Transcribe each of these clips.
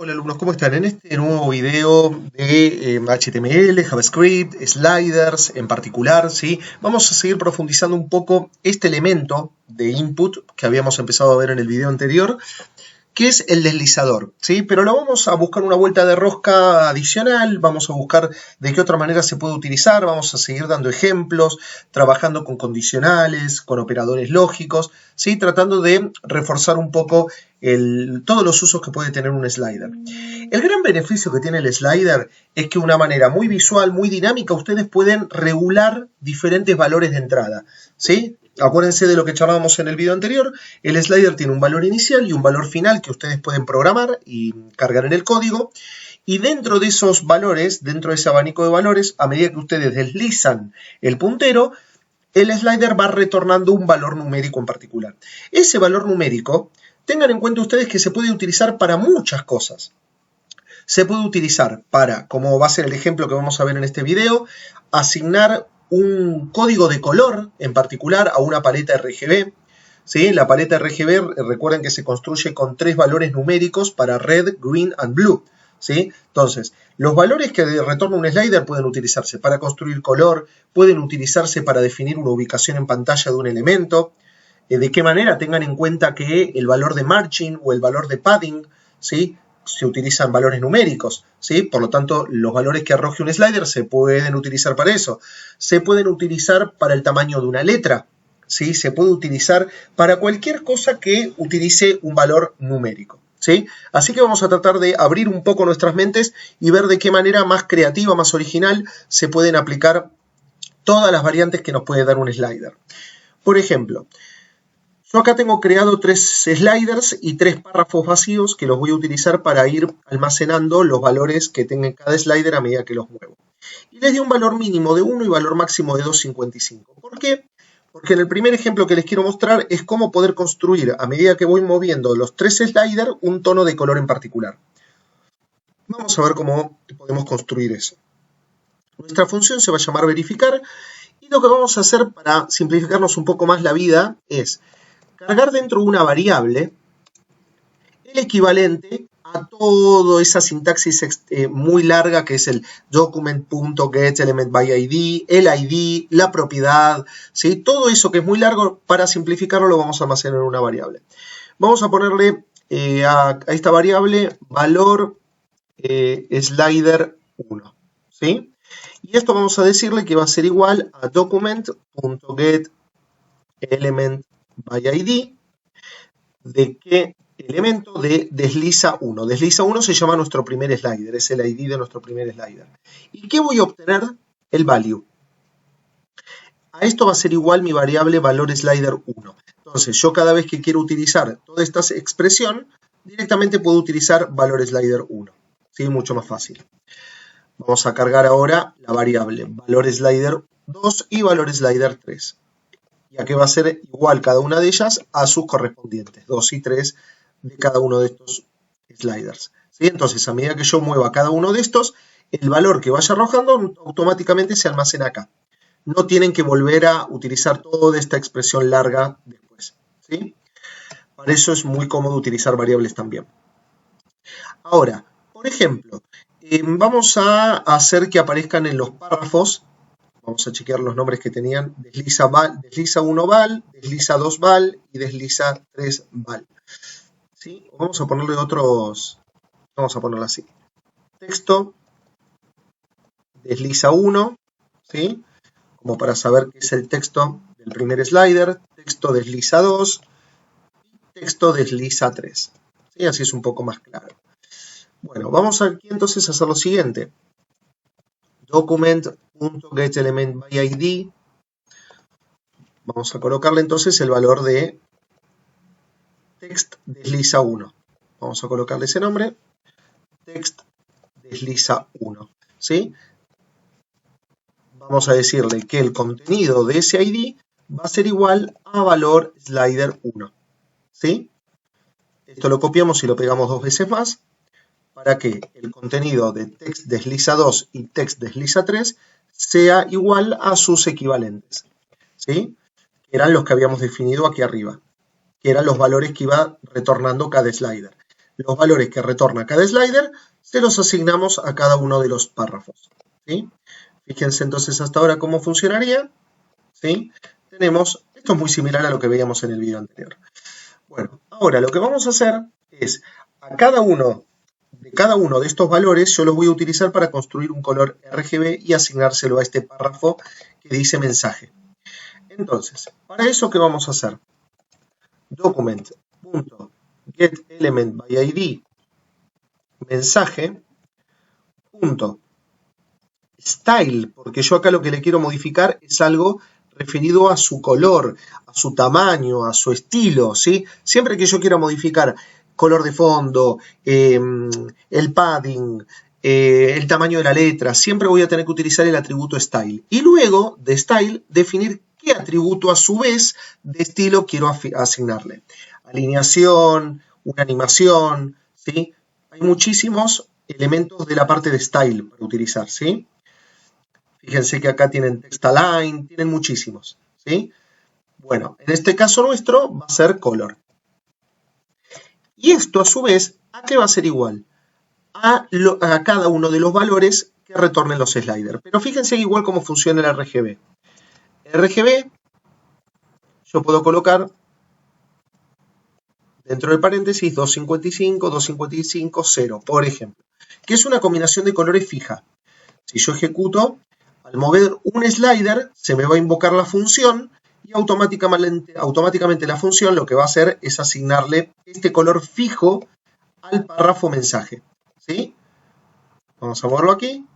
Hola alumnos, ¿cómo están? En este nuevo video de HTML, JavaScript, sliders en particular, ¿sí? Vamos a seguir profundizando un poco este elemento de input que habíamos empezado a ver en el video anterior, que es el deslizador, ¿sí? Pero lo vamos a buscar una vuelta de rosca adicional, vamos a buscar de qué otra manera se puede utilizar, vamos a seguir dando ejemplos, trabajando con condicionales, con operadores lógicos, ¿sí? Tratando de reforzar un poco todos los usos que puede tener un slider. El gran beneficio que tiene el slider es que de una manera muy visual, muy dinámica, ustedes pueden regular diferentes valores de entrada, ¿sí? Acuérdense de lo que charlábamos en el video anterior, el slider tiene un valor inicial y un valor final que ustedes pueden programar y cargar en el código, y dentro de esos valores, dentro de ese abanico de valores, a medida que ustedes deslizan el puntero, el slider va retornando un valor numérico en particular. Ese valor numérico, tengan en cuenta ustedes que se puede utilizar para muchas cosas. Se puede utilizar para, como va a ser el ejemplo que vamos a ver en este video, asignar un código de color en particular a una paleta RGB. ¿Sí? La paleta RGB, recuerden que se construye con 3 valores numéricos para red, green and blue. ¿Sí? Entonces, los valores que retorna un slider pueden utilizarse para construir color, pueden utilizarse para definir una ubicación en pantalla de un elemento. ¿De qué manera? Tengan en cuenta que el valor de margin o el valor de padding, ¿sí? Se utilizan valores numéricos, ¿sí? Por lo tanto, los valores que arroje un slider se pueden utilizar para eso. Se pueden utilizar para el tamaño de una letra, ¿sí? Se puede utilizar para cualquier cosa que utilice un valor numérico, ¿sí? Así que vamos a tratar de abrir un poco nuestras mentes y ver de qué manera más creativa, más original, se pueden aplicar todas las variantes que nos puede dar un slider. Por ejemplo, yo acá tengo creado 3 sliders y 3 párrafos vacíos que los voy a utilizar para ir almacenando los valores que tenga en cada slider a medida que los muevo. Y les di un valor mínimo de 1 y valor máximo de 2.55. ¿Por qué? Porque en el primer ejemplo que les quiero mostrar es cómo poder construir, a medida que voy moviendo los 3 sliders, un tono de color en particular. Vamos a ver cómo podemos construir eso. Nuestra función se va a llamar verificar y lo que vamos a hacer para simplificarnos un poco más la vida es cargar dentro de una variable el equivalente a toda esa sintaxis muy larga que es el document.getElementById, el ID, la propiedad, ¿sí? Todo eso que es muy largo, para simplificarlo lo vamos a almacenar en una variable. Vamos a ponerle a esta variable valor slider 1, ¿sí? Y esto vamos a decirle que va a ser igual a document.getElementById de qué elemento de desliza 1. Desliza 1 se llama nuestro primer slider, es el ID de nuestro primer slider. ¿Y qué voy a obtener? El value. A esto va a ser igual mi variable valor slider 1. Entonces, yo cada vez que quiero utilizar toda esta expresión, directamente puedo utilizar valor slider 1. ¿Sí? Mucho más fácil. Vamos a cargar ahora la variable valor slider 2 y valor slider 3. Ya que va a ser igual cada una de ellas a sus correspondientes, 2 y 3 de cada uno de estos sliders. ¿Sí? Entonces, a medida que yo mueva cada uno de estos, el valor que vaya arrojando automáticamente se almacena acá. No tienen que volver a utilizar toda esta expresión larga después. ¿Sí? Para eso es muy cómodo utilizar variables también. Ahora, por ejemplo, vamos a hacer que aparezcan en los párrafos. Vamos a chequear los nombres que tenían. Desliza 1 val, desliza 2 val y desliza 3 val. ¿Sí? Vamos a ponerle otros. Vamos a ponerlo así. Texto, desliza 1, ¿sí? Como para saber qué es el texto del primer slider. Texto desliza 2. Texto desliza 3. ¿Sí? Así es un poco más claro. Bueno, vamos aquí entonces a hacer lo siguiente. Document.getElementById. Vamos a colocarle entonces el valor de text desliza 1. Vamos a colocarle ese nombre. Text desliza 1. ¿Sí? Vamos a decirle que el contenido de ese ID va a ser igual a valor slider 1. ¿Sí? Esto lo copiamos y lo pegamos 2 veces más para que el contenido de text desliza 2 y text desliza 3 sea igual a sus equivalentes, ¿sí? Que eran los que habíamos definido aquí arriba, que eran los valores que iba retornando cada slider. los valores que retorna cada slider, se los asignamos a cada uno de los párrafos, ¿sí? Fíjense entonces hasta ahora cómo funcionaría, ¿sí? Esto es muy similar a lo que veíamos en el video anterior. Bueno, ahora lo que vamos a hacer es, a cada uno de estos valores yo los voy a utilizar para construir un color RGB y asignárselo a este párrafo que dice mensaje. Entonces, para eso, ¿qué vamos a hacer? Document.getElementById mensaje .style, porque yo acá lo que le quiero modificar es algo referido a su color, a su tamaño, a su estilo, ¿sí? Siempre que yo quiera modificar color de fondo, el padding, el tamaño de la letra, siempre voy a tener que utilizar el atributo style. Y luego de style, definir qué atributo a su vez de estilo quiero asignarle. Alineación, una animación, ¿sí? Hay muchísimos elementos de la parte de style para utilizar, ¿sí? Fíjense que acá tienen text align, tienen muchísimos, ¿sí? Bueno, en este caso nuestro va a ser color. Y esto a su vez, ¿a qué va a ser igual? A cada uno de los valores que retornen los sliders. Pero fíjense igual cómo funciona el RGB. El RGB, yo puedo colocar dentro del paréntesis 255, 255, 0, por ejemplo, que es una combinación de colores fija. Si yo ejecuto, al mover un slider, se me va a invocar la función y automáticamente la función lo que va a hacer es asignarle este color fijo al párrafo mensaje, ¿sí? Vamos a moverlo aquí.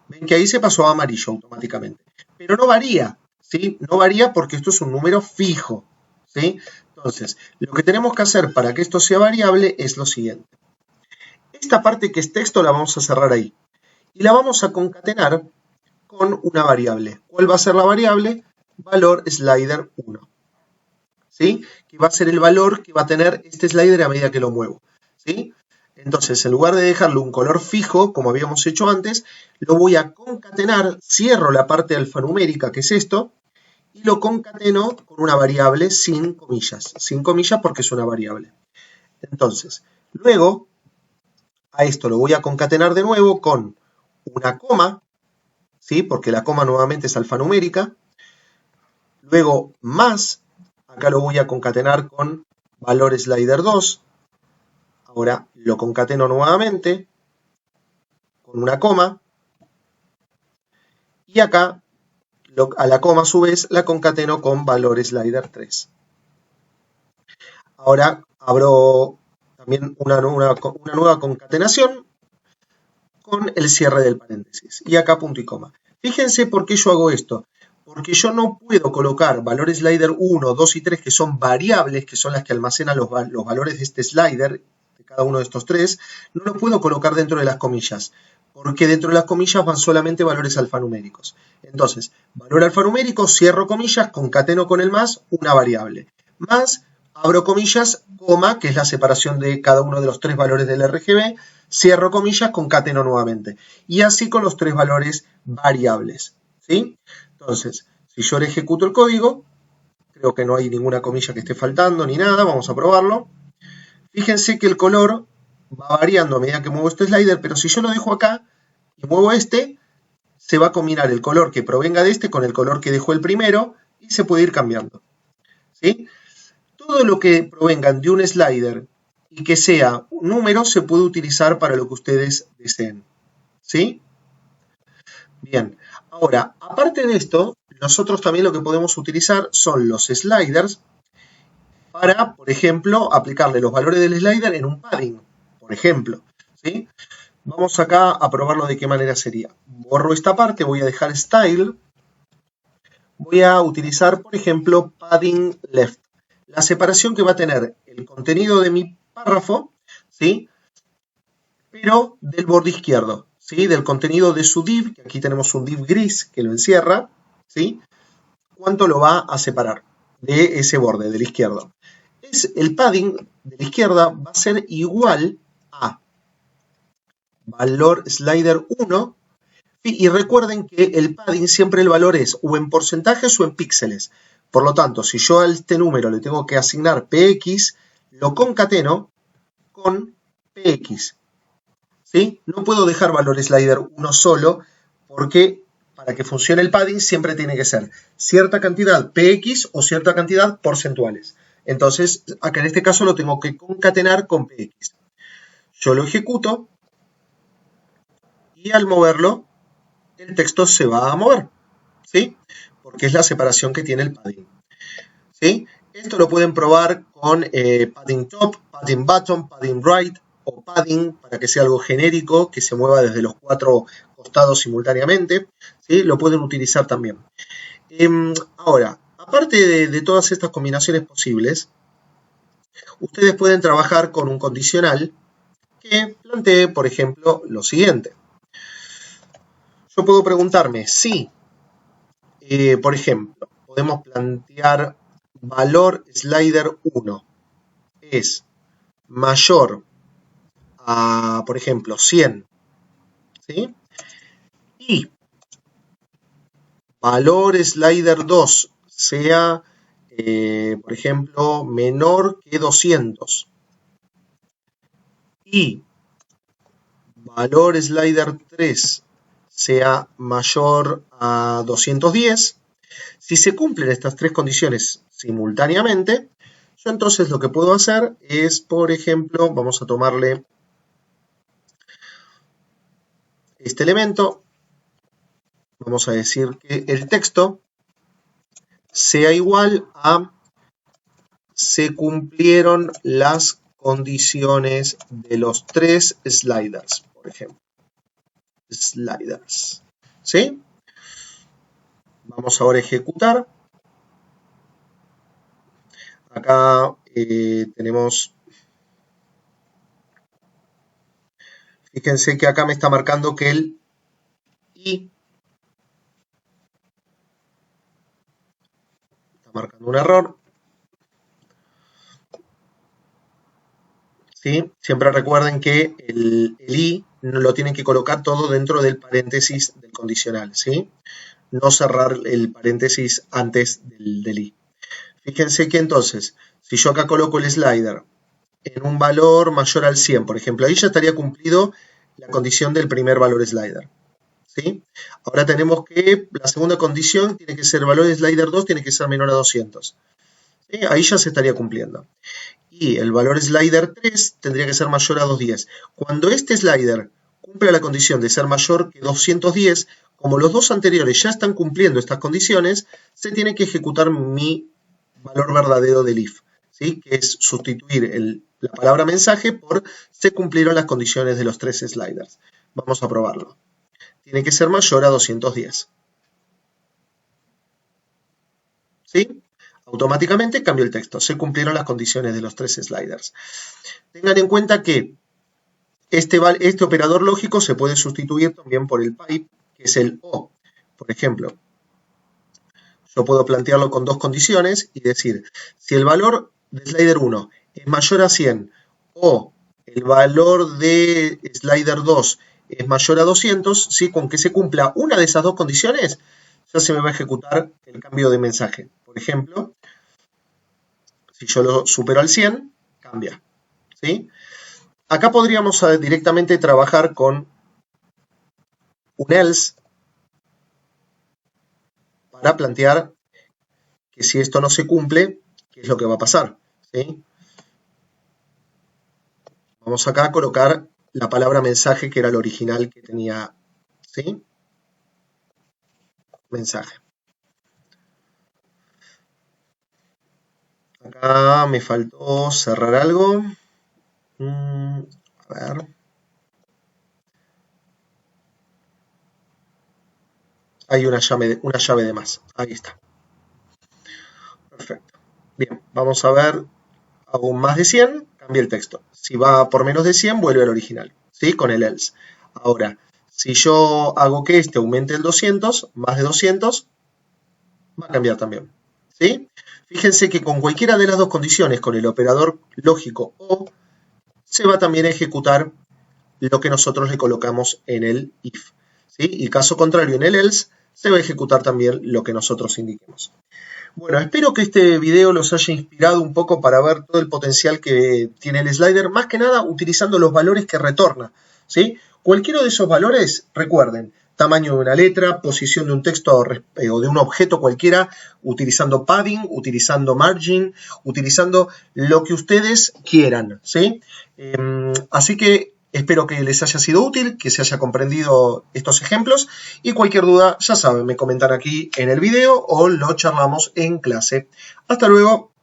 Ven que ahí se pasó a amarillo automáticamente. Pero no varía, ¿sí? No varía porque esto es un número fijo, ¿sí? Entonces, lo que tenemos que hacer para que esto sea variable es lo siguiente. Esta parte que es texto la vamos a cerrar ahí. Y la vamos a concatenar con una variable. ¿Cuál va a ser la variable? Valor slider 1. ¿Sí? Que va a ser el valor que va a tener este slider a medida que lo muevo, ¿sí? Entonces, en lugar de dejarle un color fijo, como habíamos hecho antes, lo voy a concatenar, cierro la parte alfanumérica, que es esto, y lo concateno con una variable sin comillas. Sin comillas porque es una variable. Entonces, luego, a esto lo voy a concatenar de nuevo con una coma, ¿sí? Porque la coma nuevamente es alfanumérica. Luego, más, acá lo voy a concatenar con valor slider 2. Ahora lo concateno nuevamente con una coma. Y acá, a la coma a su vez, la concateno con valor slider 3. Ahora abro también una nueva concatenación con el cierre del paréntesis. Y acá punto y coma. Fíjense por qué yo hago esto. Porque yo no puedo colocar valores slider 1, 2 y 3, que son variables, que son las que almacenan los valores de este slider, de cada uno de estos tres, no los puedo colocar dentro de las comillas, porque dentro de las comillas van solamente valores alfanuméricos. Entonces, valor alfanumérico, cierro comillas, concateno con el más, una variable. Más, abro comillas, coma, que es la separación de cada uno de los tres valores del RGB, cierro comillas, concateno nuevamente. Y así con los tres valores variables, ¿sí? Entonces, si yo le ejecuto el código, creo que no hay ninguna comilla que esté faltando ni nada, vamos a probarlo. Fíjense que el color va variando a medida que muevo este slider, pero si yo lo dejo acá y muevo este, se va a combinar el color que provenga de este con el color que dejó el primero y se puede ir cambiando, ¿sí? Todo lo que provengan de un slider y que sea un número se puede utilizar para lo que ustedes deseen, ¿sí? Bien, ahora, aparte de esto, nosotros también lo que podemos utilizar son los sliders para, por ejemplo, aplicarle los valores del slider en un padding, por ejemplo, ¿sí? Vamos acá a probarlo de qué manera sería. Borro esta parte, voy a dejar style. Voy a utilizar, por ejemplo, padding left. La separación que va a tener el contenido de mi párrafo, ¿sí? Pero del borde izquierdo, ¿sí? Del contenido de su div, que aquí tenemos un div gris que lo encierra, ¿sí? ¿Cuánto lo va a separar de ese borde, del izquierdo? El padding de la izquierda va a ser igual a valor slider 1, y recuerden que el padding siempre el valor es o en porcentajes o en píxeles. Por lo tanto, si yo a este número le tengo que asignar px, lo concateno con px. ¿Sí? No puedo dejar valor slider uno solo porque para que funcione el padding siempre tiene que ser cierta cantidad px o cierta cantidad porcentuales. Entonces, acá en este caso lo tengo que concatenar con px. Yo lo ejecuto y al moverlo, el texto se va a mover, ¿sí? Porque es la separación que tiene el padding, ¿sí? Esto lo pueden probar con padding top, padding bottom, padding right o padding para que sea algo genérico, que se mueva desde los 4 costados simultáneamente, ¿sí? Lo pueden utilizar también. Ahora, aparte de todas estas combinaciones posibles, ustedes pueden trabajar con un condicional que plantee, por ejemplo, lo siguiente. Yo puedo preguntarme si, por ejemplo, podemos plantear valor slider 1 es mayor a, por ejemplo, 100, ¿sí? Y valor slider 2 sea, por ejemplo, menor que 200. Y valor slider 3 sea mayor a 210. Si se cumplen estas tres condiciones simultáneamente, yo entonces lo que puedo hacer es, por ejemplo, vamos a tomarle este elemento, vamos a decir que el texto sea igual a se cumplieron las condiciones de los tres sliders, por ejemplo. Sliders, ¿sí? Vamos ahora a ejecutar. Acá tenemos, fíjense que acá me está marcando que el I está marcando un error. ¿Sí? Siempre recuerden que el I lo tienen que colocar todo dentro del paréntesis del condicional, ¿sí? No cerrar el paréntesis antes del I. Fíjense que entonces, si yo acá coloco el slider en un valor mayor al 100, por ejemplo, ahí ya estaría cumplido la condición del primer valor slider, ¿sí? Ahora tenemos que la segunda condición tiene que ser el valor slider 2 tiene que ser menor a 200. ¿Sí? Ahí ya se estaría cumpliendo. Y el valor slider 3 tendría que ser mayor a 210. Cuando este slider cumpla la condición de ser mayor que 210, como los dos anteriores ya están cumpliendo estas condiciones, se tiene que ejecutar mi valor verdadero del if, ¿sí? Que es sustituir la palabra mensaje por se cumplieron las condiciones de los tres sliders. Vamos a probarlo. Tiene que ser mayor a 210. ¿Sí? Automáticamente cambió el texto. Se cumplieron las condiciones de los tres sliders. Tengan en cuenta que este operador lógico se puede sustituir también por el pipe, que es el O. Por ejemplo, yo puedo plantearlo con dos condiciones y decir, si el valor de slider 1 es mayor a 100 o el valor de slider 2 es mayor a 200, ¿sí? Con que se cumpla una de esas dos condiciones, ya se me va a ejecutar el cambio de mensaje. Por ejemplo, si yo lo supero al 100, cambia, ¿sí? Acá podríamos directamente trabajar con un else para plantear que si esto no se cumple, ¿qué es lo que va a pasar? ¿Sí? Vamos acá a colocar la palabra mensaje que era el original que tenía, ¿sí? Mensaje. Acá me faltó cerrar algo. A ver. Hay una llave de más. Ahí está. Perfecto. Bien, vamos a ver. Hago más de 100, cambia el texto. Si va por menos de 100, vuelve al original, ¿sí? Con el else. Ahora, si yo hago que este aumente el 200, más de 200, va a cambiar también, ¿sí? Fíjense que con cualquiera de las dos condiciones, con el operador lógico o, se va también a ejecutar lo que nosotros le colocamos en el if, ¿sí? Y caso contrario, en el else, se va a ejecutar también lo que nosotros indiquemos. Bueno, espero que este video los haya inspirado un poco para ver todo el potencial que tiene el slider, más que nada utilizando los valores que retorna, ¿sí? Cualquiera de esos valores, recuerden, tamaño de una letra, posición de un texto o de un objeto cualquiera, utilizando padding, utilizando margin, utilizando lo que ustedes quieran, ¿sí? Así que espero que les haya sido útil, que se haya comprendido estos ejemplos y cualquier duda, ya saben, me comentan aquí en el video o lo charlamos en clase. Hasta luego.